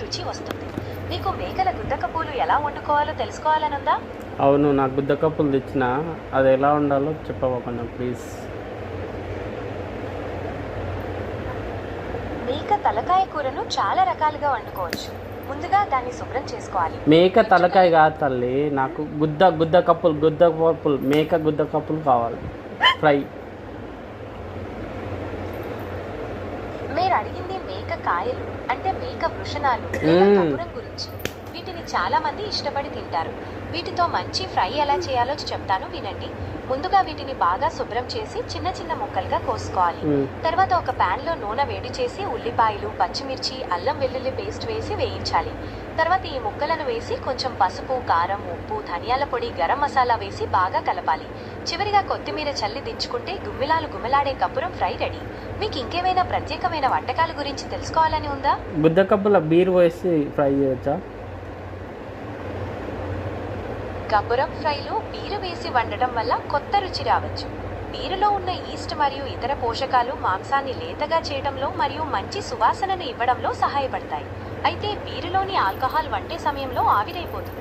రుచి వస్తుంది. మీకు మేకల గుద్దక పూలు ఎలా వండుకోవాలో తెలుసుకోవాలనుందా? అవును, నాకు గుద్ద కప్పులు తెచ్చిన, అది ఎలా ఉండాలో చెప్పవా కొంచెం ప్లీజ్. మేక తలకాయ కూరను చాలా రకాలుగా వండుకోవచ్చు. ముందుగా దాన్ని శుభ్రం చేసుకోవాలి. మేక తలకాయ కాదు తల్లి, నాకు గుద్ద కప్పులు మేక గుద్ద కప్పులు కావాలి ఫ్రై. మీరు అడిగింది మేక కాయలు అంటే మేక వృషణాలు లేదా కపురం గురించి. వీటిని చాలా మంది ఇష్టపడి తింటారు. వీటితో మంచి ఫ్రై ఎలా చేయాలో చెప్తాను వినండి. ముందుగా వీటిని బాగా శుభ్రం చేసి చిన్న చిన్న ముక్కలుగా కోసుకోవాలి. తర్వాత ఒక ప్యాన్ లో నూనె వేడి చేసి ఉల్లిపాయలు, పచ్చిమిర్చి, అల్లం వెల్లుల్లి పేస్ట్ వేసి వేయించాలి. తర్వాత ఈ ముక్కలను వేసి కొంచెం పసుపు, కారం, ఉప్పు, ధనియాల పొడి, గరం మసాలా వేసి బాగా కలపాలి. చివరిగా కొత్తిమీర చల్లి దించుకుంటే గుమ్మిలాడే కపురం ఫ్రై రెడీ. మీకు ఇంకేమైనా ప్రత్యేకమైన వంటకాల గురించి తెలుసుకోవాలని ఉందా? గుద్ద కప్పుల బీర్ వేసి ఫ్రై చేయొచ్చా? కపురం ఫ్రైలో బీరు వేసి వండటం వల్ల కొత్త రుచి రావచ్చు. బీరులో ఉన్న ఈస్ట్ మరియు ఇతర పోషకాలు మాంసాన్ని లేతగా చేయడంలో మరియు మంచి సువాసనను ఇవ్వడంలో సహాయపడతాయి. అయితే బీరులోని ఆల్కహాల్ వండే సమయంలో ఆవిరైపోతుంది.